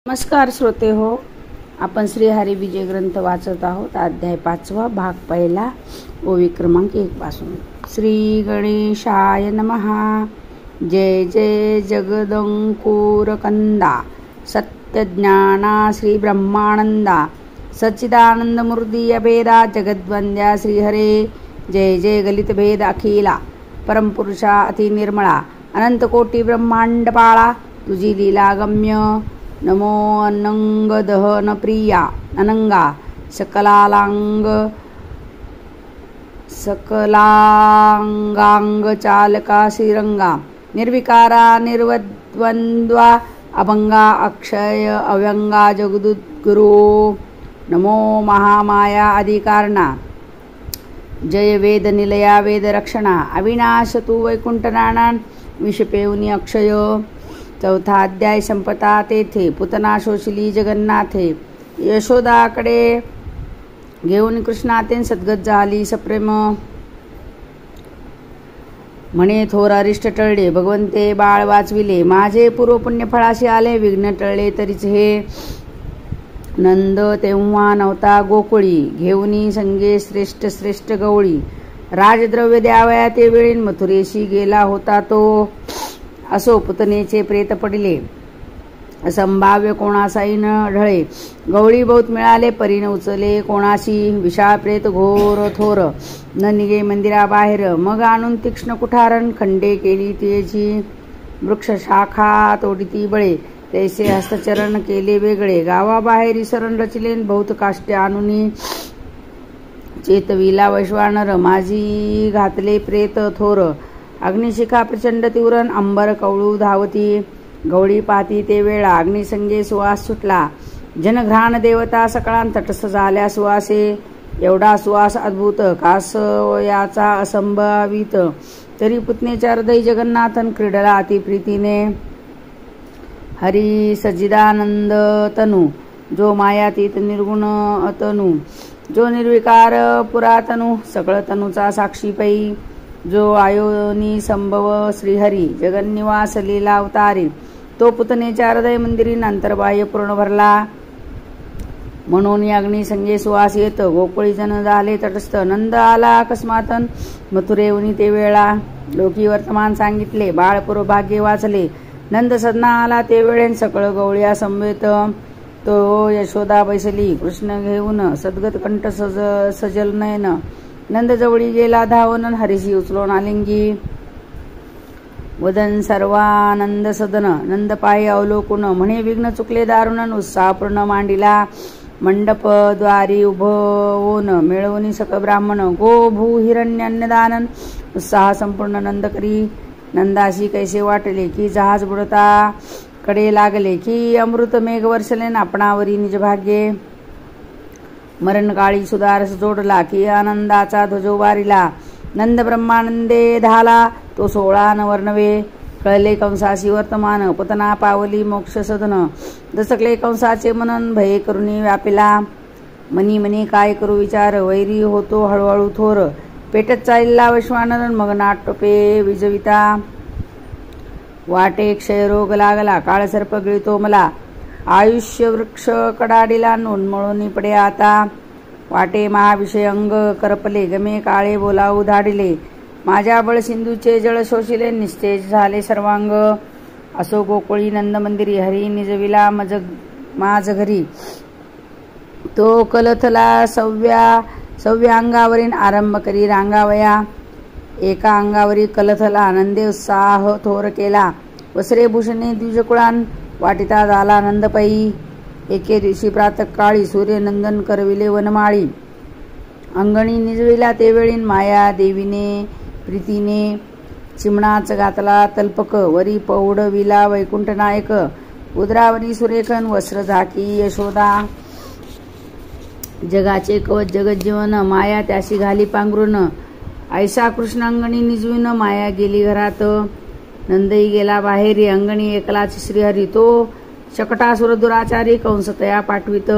नमस्कार श्रोते हो, आपण श्रीहरी विजय ग्रंथ वाचत आहोत. अध्याय 5 भाग 1 ओवी क्रमांक 1 पासून. श्री गणेशाय नमः. जय जय जगदंकुरकंदा सत्यज्ञाना श्री ब्रह्मानंदा सच्चिदानंद मूर्ती अभेदा जगद्वंद्या श्रीहरे. जय जय गलित भेद अखिला परमपुरुषा अति निर्मळा अनंत कोटी ब्रह्मांडपाळा तुझी लीला गम्य. नमो अनंग दहन प्रिया अनंगा सकलांगांग चालका श्रीरंगा निर्विकारा निर्वद्वंद्वा अभंगा अक्षय अव्यंगा जगदुद्गुरु. नमो महामाया अधिकारणा जय वेद निलया वेद रक्षणा अविनाश तू वैकुंठनाना विषपेवनी अक्षय. चौथा अध्याय संपता तेथे पुतना शोषिली जगन्नाथे यशोदाकडे घेऊन कृष्णातेन सद्गत झाली सप्रेम. म्हणे थोर अरिष्ट टळले भगवंते बाळ वाचविले माझे पूर्व पुण्य फळाशी आले विघ्न टळले तरीच हे. नंद तेव्हा नव्हता गोकुळी घेऊनी संगे श्रेष्ठ श्रेष्ठ गवळी राजद्रव्य द्यावया ते वेळीन मथुरेशी गेला होता तो. असो पुतनेचे प्रेत पडिले असंभाव्य कोणासाही न ढळे गवळी बहुत मिळाले परीन उचले कोणाशी विशाळ प्रेत घोर थोर न निघे मंदिराबाहेर. मग आणून तीक्ष्ण कुठारण खंडे केली त्याची वृक्ष शाखा तोडिती बळे तैसे हस्तचरण केले वेगळे. गावाबाहेर इसरण रचिलेन बहुत काष्टे आणून चेतविला वैश्वानर माझी घातले प्रेत थोर. अग्निशिखा प्रचंड तीव्रन अंबर कवळू धावती गवळी पाती ते वेळा अग्निसंगे सुवास सुटला. जनघ्राण देवता सकळान तटस्थ झाल्या सुवासे. एवढा सुवास अद्भुत कास याचा असंभावित तरी पुतनेच्या हृदय जगन्नाथन क्रीडला अतिप्रीतीने. हरी सज्जिदानंद तनु जो मायातीत निर्गुण तनु जो निर्विकार पुरातनु सकळ तनुचा साक्षी पै जो आयोनी संभव श्रीहरी जगन्निवास लीला अवतारी तो पुतनेच्या हृदय मंदिरीन अंतर्बाह्य पूर्ण भरला. म्हणून अग्नी संगे सुवास येत गोकुळी जन झाले तटस्थ. नंद आला अकस्मातन मथुरेवनी ते वेळा लोकी वर्तमान सांगितले बाळपूर्व भाग्य वाचले. नंद सदना आला ते वेळेन सकळ गवळ्या संवेत तो यशोदा बैसली कृष्ण घेऊन सद्गत कंठ सजल नयन. नंद जवळी गेला धावन हरिशी उचलून आलिंगी वदन सर्वानंद सदन. नंद पायी अवलोकून म्हणे विघ्न चुकले दारुणन उत्साहपूर्ण मांडिला मंडप द्वारी उभवून मिळवून सक ब्राह्मण गो भू हिरण्यन्नदानन उत्साह संपूर्ण नंद करी. नंदाशी कैसे वाटले की जहाज बुडता कडे लागले की अमृत मेघ वर्षलेन आपणावरी निज भाग्ये. मरणकाळी सुधारस जोडला की आनंदाचा ध्वजो वारिला. नंद ब्रह्मानंदे धाला तो 16 नवर्णवे. कळले कंसासी वर्तमान पुतना पावली मोक्ष सदन. दसकले कंसाचे मनन भये करुणी व्यापिला. मनी मनी काय करू विचार वैरी होतो हळूहळू थोर. पेटत चालला वैश्वानर मग नाटपे विजविता. वाटे क्षयरोग लागला काळसर्प गिळतो मला. आयुष्य वृक्ष कडाडीला नोंदमळून पडे आता. वाटे महाविषय अंग करपले गमे काळे बोलावू धाडिले. माझ्या बळ सिंधूचे जळ शोषिले निस्तेज झाले सर्वांग. असो गोकुळी नंद मंदिरी हरी निजविला माझ घरी. तो कलथला सव्या अंगावरील आरंभ करी रांगावया. एका अंगावरी कलथला आनंदे उत्साह थोर केला. वस्त्रे भूषणे द्विजकुळान वाटिता झाला नंदपई. एके दिवशी प्रातःकाळी सूर्यनंदन करविले वनमाळी. अंगणी निजविला ते वेळीन माया देवीने प्रीतीने. चिमणाच घातला तल्पक वरी पौडविला वैकुंठ नायक. उदरावरी सुरेखन वस्त्र झाकी यशोदा. जगाचे कवच जगज्जीवन माया त्याशी घाली पांघरून. ऐसा कृष्णांगणी निजविन माया गेली घरात. नंदई गेला बाहेरी अंगणी एकलाच श्रीहरी तो शकटासुर दुराचारी कंस तया पाठवित.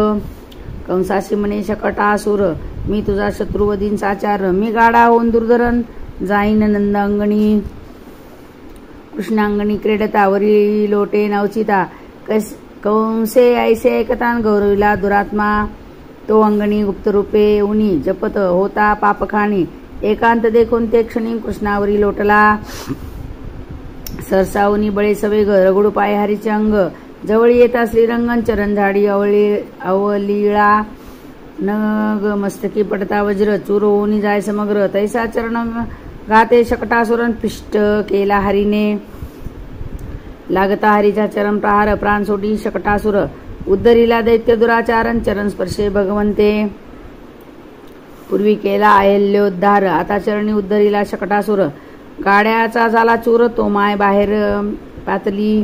कंसाशी म्हणे शकटासुर मी तुझा शत्रुवधीन साचार. मी गाडा होऊन दुर्धरण जाईन नंद अंगणी. कृष्णांगणी क्रीडतावरी लोटे नवचिता कंसे ऐसे ऐकतान गौरविला दुरात्मा, तो अंगणी गुप्तरूपे उनी जपत होता पापखाणी, एकांत देखून ते क्षणी कृष्णावरी लोटला, सरसावनी बळे सवे ग रगडू पाय हरीचे अंग, जवळ येता श्रीरंगन चरण झाडी अवलीळा, नग मस्तकी पडता वज्र चूर होऊनी जाय समग्र, तैसा चरण गाते शकटासुरन पिष्ट केला हरीने, लागता हरीचा चरण प्रहार प्राण सोडी शकटासुर, उद्धरीला दैत्य दुराचारण चरण स्पर्शे भगवंते, पूर्वी केला अहल्योद्धार आता चरणी उद्धरीला शकटासुर, गाड्याचा झाला चूर तो माय बाहेर पातली,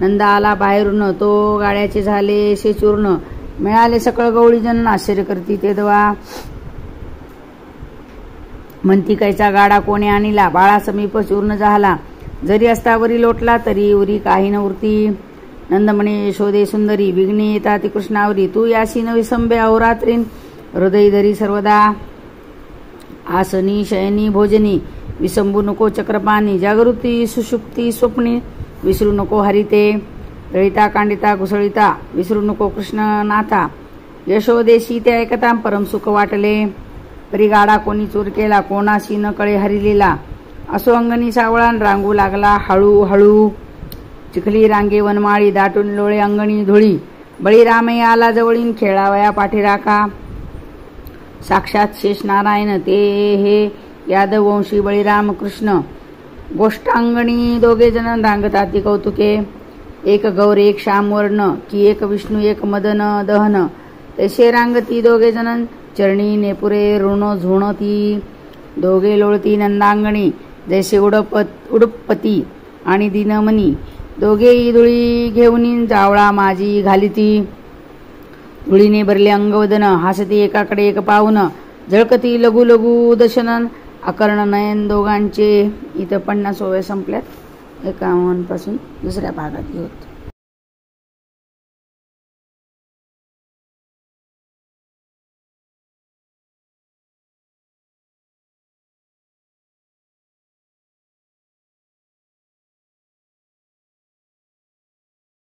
नंदा आला बाहेरून तो गाड्याचे झाले शे चूर्ण, मिळाले सकळ गवळी जन आश्चर्य करती ते दवा, म्हणती कैचा गाडा कोणी आणिला, बाळा समीप चूर्ण झाला, जरी अस्तावरी लोटला तरी उरी काही न उरती, नंद म्हणे यशोदे सुंदरी, विघ्ने येता ती कृष्णावरी, तू यासी न विसंबे अहोरात्रीन, हृदय धरी सर्वदा, आसनी शयनी भोजनी, विसंबू नको चक्रपाणी, जागृती सुषुप्ती स्वप्नी, विसरू नको हरिते, दळिता कांडिता घुसळिता, विसरू नको कृष्णनाथा, यशोदेशी ते ऐकता परम सुख वाटले, परी गाडा कोणी चूर केला, कोणाशी न कळे हरिलेला, असो अंगणी सावळान रांगू लागला हळूहळू, चिखली रांगे वनमाळी दाटून लोळे अंगणी धुळी, बळीरामही आला जवळीन खेळावया पाठीराखा, साक्षात शेष नारायण ते हे यादव वंशी बळीराम कृष्ण, गोष्टांगणी दोघे जण रांगताती कौतुके, एक गौर एक श्यामवर्ण की एक विष्णू एक मदन दहन, तैसे रांगती दोघे जण चरणी नेपुरे ऋण झुणती, दोघे लोळती नंदांगणी जैसे उडपती आणि दिनमणी, दोघेही धुळी घेऊन जावळा माझी घालिती, धुळीने भरले अंगवदन हासती एकाकडे एक पाहून, झळकती लघु लघु दशनन अकर्ण नयन दोघांचे. इथं 50 ओव्या संपल्यात. 51 पासून दुसऱ्या भागात घेऊ.